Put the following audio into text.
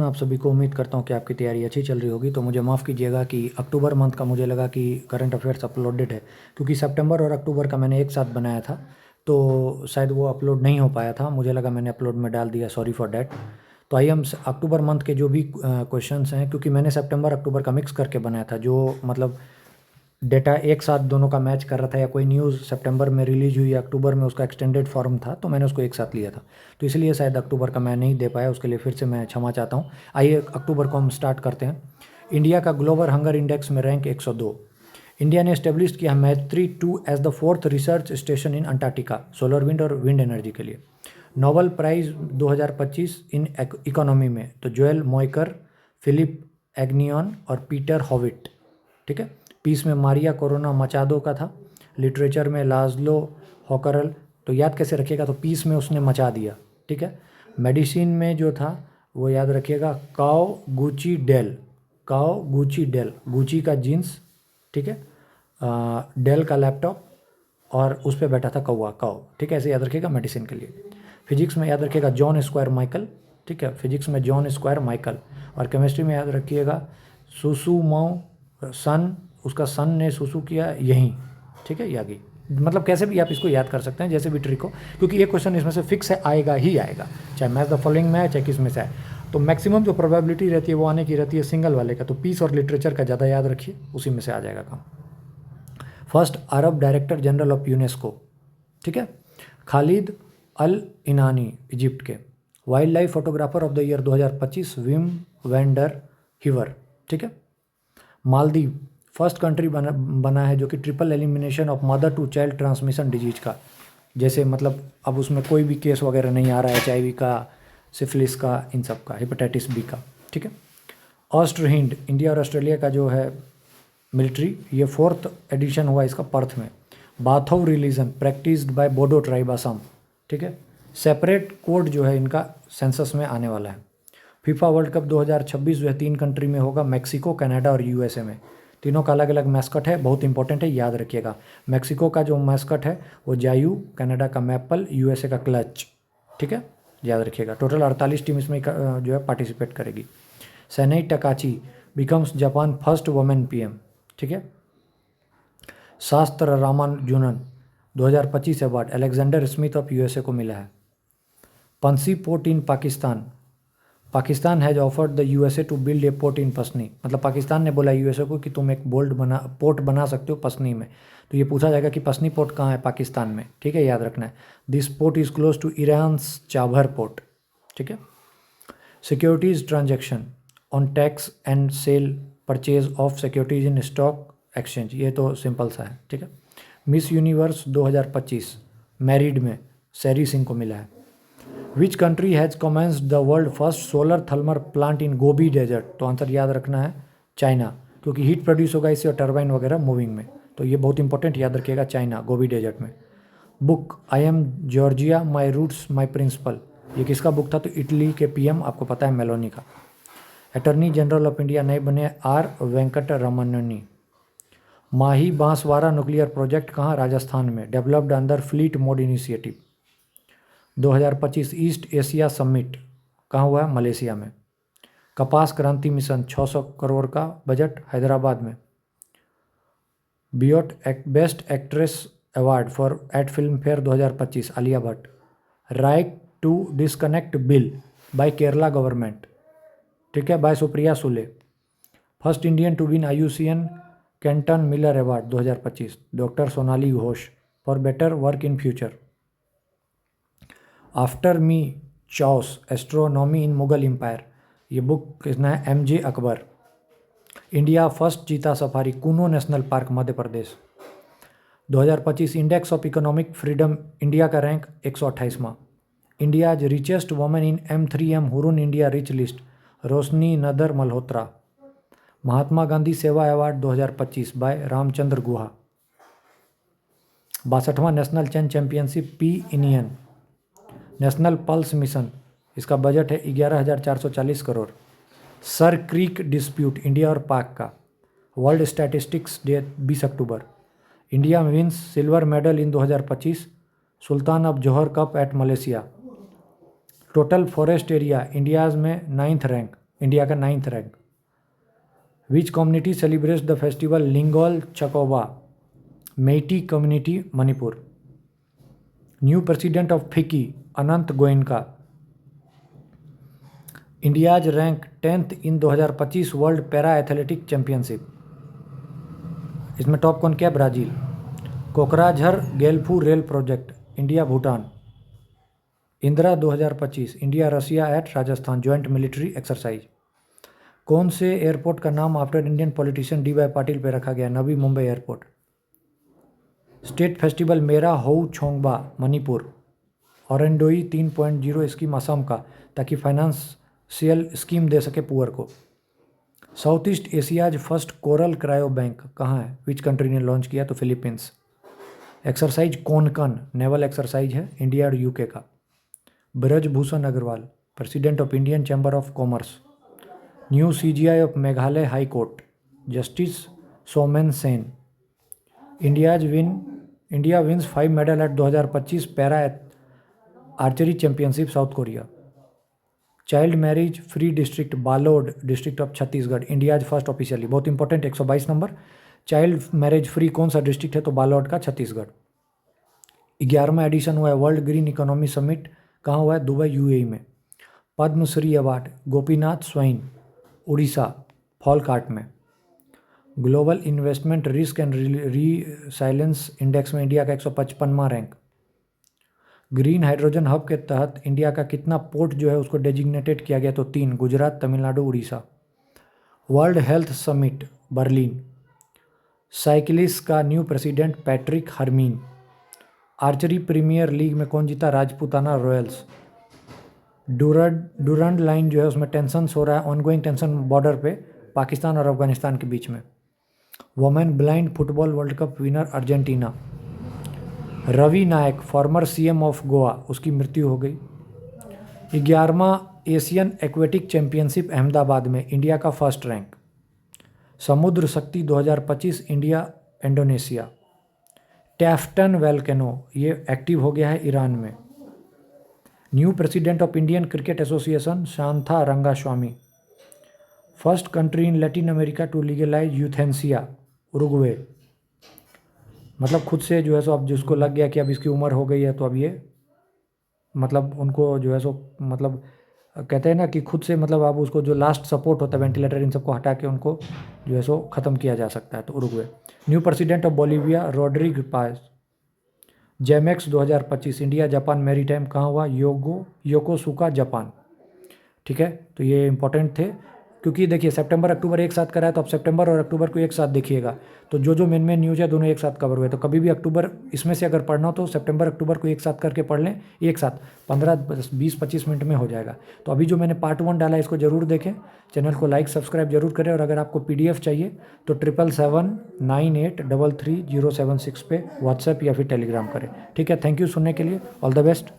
आप सभी को उम्मीद करता हूँ कि आपकी तैयारी अच्छी चल रही होगी। तो मुझे माफ़ कीजिएगा कि अक्टूबर मंथ का मुझे लगा कि करंट अफेयर्स अपलोडेड है, क्योंकि सितंबर और अक्टूबर का मैंने एक साथ बनाया था, तो शायद वो अपलोड नहीं हो पाया था। मुझे लगा मैंने अपलोड में डाल दिया, सॉरी फॉर डैट। तो आइए हम अक्टूबर मंथ के जो भी क्वेश्चंस हैं, क्योंकि मैंने सितंबर अक्टूबर का मिक्स करके बनाया था, जो मतलब डेटा एक साथ दोनों का मैच कर रहा था, या कोई न्यूज़ सितंबर में रिलीज हुई या अक्टूबर में उसका एक्सटेंडेड फॉर्म था, तो मैंने उसको एक साथ लिया था। तो इसलिए शायद अक्टूबर का मैं नहीं दे पाया, उसके लिए फिर से मैं क्षमा चाहता हूँ। आइए अक्टूबर को हम स्टार्ट करते हैं। इंडिया का ग्लोबल हंगर इंडेक्स में रैंक 102। इंडिया ने स्टेब्लिश किया Maitri 2 as the 4th research station in Antarctica, solar wind और विंड एनर्जी के लिए। नोबेल प्राइज़ 2025 इन इकोनॉमी में तो जोएल मॉयकर, फिलिप एग्नियन और पीटर हॉविट। ठीक है। पीस में मारिया कोरोना मचादो का था। लिटरेचर में लाज्लो हॉकरल। तो याद कैसे रखिएगा, तो पीस में उसने मचा दिया। ठीक है। मेडिसिन में जो था वो याद रखिएगा, काओ गुची डेल। काओ गुची डेल, गुची का जीन्स। ठीक है। डेल का लैपटॉप, और उस पर बैठा था कौवा, काओ। ठीक है, ऐसे याद रखिएगा मेडिसिन के लिए। फिजिक्स में याद रखिएगा जॉन स्क्वायर माइकल। ठीक है, फिजिक्स में जॉन स्क्वायर माइकल। और केमिस्ट्री में याद रखिएगा सुसुमो सन, उसका सन ने सुसु किया यहीं। ठीक है, यागी। मतलब कैसे भी आप इसको याद कर सकते हैं, जैसे भी ट्रिक हो, क्योंकि ये क्वेश्चन इसमें से फिक्स है, आएगा ही आएगा, चाहे मैच द फॉलोइंग में है चाहे किस में से आए। तो मैक्सिमम जो प्रोबेबिलिटी रहती है वो आने की रहती है सिंगल वाले का। तो पीस और लिटरेचर का ज़्यादा याद रखिए, उसी में से आ जाएगा काम। First Arab director general of UNESCO. ठीक है, खालिद अल इनानी, इजिप्ट के। Wildlife photographer of the year 2025 Wim van den Heever. ठीक है। मालदीव फर्स्ट कंट्री बना है जो कि triple elimination of mother to child transmission disease का, जैसे मतलब अब उसमें कोई भी केस वगैरह नहीं आ रहा है, HIV का, सिफिलिस का, इन सब का, हेपेटाइटिस B का। ठीक है। ऑस्ट्र हिंद, इंडिया और ऑस्ट्रेलिया का जो है मिलिट्री, ये 4th एडिशन हुआ इसका पर्थ में। Bathou religion practised by Bodo tribe Assam. ठीक है। सेपरेट कोड जो है इनका सेंसस में आने वाला है। फीफा वर्ल्ड कप 2026 जो है 3 कंट्री में होगा, मैक्सिको, कनाडा और USA में। तीनों का अलग अलग मैस्कट है, बहुत इंपॉर्टेंट है, याद रखिएगा। मैक्सिको का जो मैस्कट है वो जायू, कनाडा का मैपल, USA का क्लच। ठीक है, याद रखिएगा। टोटल 48 टीम इसमें जो है पार्टिसिपेट करेगी। Sanae Takaichi becomes Japan first women PM। ठीक है। SASTRA Ramanujan 2025 award Alexander Smith of USA को मिला है। पंसी port in Pakistan, Pakistan has offered the USA to build a port in Pasni. मतलब पाकिस्तान ने बोला USA को कि तुम एक पोर्ट बना सकते हो पसनी में। तो ये पूछा जाएगा कि पसनी पोर्ट कहाँ है पाकिस्तान में। ठीक है, याद रखना है। This port is close to Iran's Chabahar port. ठीक है। Securities transaction on tax and sale purchase of securities in stock exchange, ये तो सिंपल सा है। ठीक है। मिस यूनिवर्स 2025 मैरिड में सैरी सिंह को मिला है। Which country has commenced the world first solar thermal plant in Gobi desert. तो आंसर याद रखना है चाइना, क्योंकि हीट प्रोड्यूस होगा इससे और टर्बाइन वगैरह मूविंग में। तो ये बहुत इंपॉर्टेंट, याद रखिएगा, चाइना, गोबी डेजर्ट में। Book I am Georgia my roots my principal, ये किसका बुक था? तो इटली के PM, आपको पता है, मेलोनी का। अटर्नी जनरल ऑफ इंडिया नए बने R वेंकटरमणनी। माही बांसवाड़ा न्यूक्लियर प्रोजेक्ट कहाँ? राजस्थान में, developed under fleet mode initiative. 2025 east Asia summit कहाँ हुआ है? मलेशिया में। कपास क्रांति मिशन 600 करोड़ का बजट, हैदराबाद में। बियोट best actress award for at Filmfare 2025 Alia Bhatt. Right to disconnect bill by Kerala government. ठीक है, by Supriya Sule. First Indian to win IUCN Kenton Miller award 2025 doctor Sonali Ghosh for better work in future. After me chaos astronomy in Mughal empire, ये book किसना है? MJ Akbar. India first cheetah safari Kuno national park Madhya Pradesh. 2025 index of economic freedom India का rank 128वां। India richest women in M3M Hurun India rich list Roshni Nadar Malhotra. Mahatma Gandhi Seva award 2025 by Ramachandra Guha. 62वां national chess championship P Iniyan. National pulse mission, इसका budget है 11,440 crore. Sir Creek dispute India और पाक का। World statistics day 20 October. India wins silver medal in 2025 Sultan of Johor cup at Malaysia. Total forest area India's में 9th rank India का 9th rank. Which community celebrates the festival Ningol Chakouba? Meitei community, Manipur. New president of FICCI, Anant Goenka. India's rank 10th in 2025 world para athletic championship. इसमें top कौन क्या? Brazil. Kokrajhar Gelephu rail project, India Bhutan. Indra 2025, India Russia at Rajasthan joint military exercise. कौन से airport का नाम after Indian politician D Y Patil पे रखा गया? Navi Mumbai airport. State festival Mera होऊ छोंगबा, मणिपुर। ऑरेंडोई 3.0 स्कीम असम का, ताकि फाइनेंशियल स्कीम दे सके पुअर को। South East Asia's first coral cryo bank कहाँ है? विच कंट्री ने लॉन्च किया? तो Philippines. Exercise Konkan naval exercise है, इंडिया और यूके का। Brajbhushan Agarwal, president of Indian chamber of commerce. New CGI of Meghalaya high court, justice Somen Sen. India wins 5 medal at 2025 para archery championship South Korea. Child marriage free district Balod, district of Chhattisgarh, India's first officially. बहुत important 122 number. Child marriage free कौन सा district है? तो बालोड का, Chhattisgarh. 11वां addition हुआ है world green economy summit, कहाँ हुआ है? दुबई यूएई में। पद्मश्री अवार्ड गोपीनाथ स्वैन, उड़ीसा, फॉलकाट में। Global investment risk and resilience index में इंडिया का 155वां रैंक। ग्रीन हाइड्रोजन हब के तहत इंडिया का कितना पोर्ट जो है उसको डेजिग्नेटेड किया गया? तो 3, Gujarat, Tamil Nadu, Orissa. World health summit Berlin. Cyclist का new president Patrick Hermin. Archery premier league में कौन जीता? राजपूताना रॉयल्स। डूरंड लाइन जो है उसमें टेंशन हो रहा है, ऑनगोइंग टेंशन बॉर्डर पे पाकिस्तान और अफगानिस्तान के बीच में। Women blind football world cup winner Argentina. Ravi Naik former CM of Goa, उसकी मृत्यु हो गई। 11वां एशियन एक्वेटिक चैंपियनशिप अहमदाबाद में, इंडिया का फर्स्ट रैंक। समुद्र शक्ति 2025 इंडिया इंडोनेशिया। टैफ्टन वैल्केनो ये एक्टिव हो गया है ईरान में। New president of Indian cricket association Shanta Rangaswamy. First country in Latin America to legalise euthanasia, Uruguay. मतलब खुद से जो है सो अब जिसको लग गया कि अब इसकी उम्र हो गई है तो अब ये मतलब उनको जो है सो मतलब कहते हैं ना कि खुद से मतलब अब उसको जो लास्ट सपोर्ट होता है वेंटिलेटर इन सबको हटा के उनको जो है सो ख़त्म किया जा सकता है, तो Uruguay. New president of Bolivia Rodrigues pass. JIMEX 2025 India Japan maritime कहाँ हुआ? Yokosuka Japan. ठीक है, तो ये इंपॉर्टेंट थे क्योंकि देखिए सितंबर अक्टूबर एक साथ कराया, तो आप सितंबर और अक्टूबर को एक साथ देखिएगा, तो जो मेन न्यूज़ है दोनों एक साथ कवर हुए। तो कभी भी अक्टूबर इसमें से अगर पढ़ना हो तो सितंबर अक्टूबर को एक साथ करके पढ़ लें, एक साथ 15-20-25 मिनट में हो जाएगा। तो अभी जो मैंने पार्ट 1 डाला है इसको जरूर देखें, चैनल को लाइक सब्सक्राइब जरूर करें, और अगर आपको PDF चाहिए तो 7779833076 पे व्हाट्सएप या फिर टेलीग्राम करें। ठीक है, थैंक यू सुनने के लिए, ऑल द बेस्ट।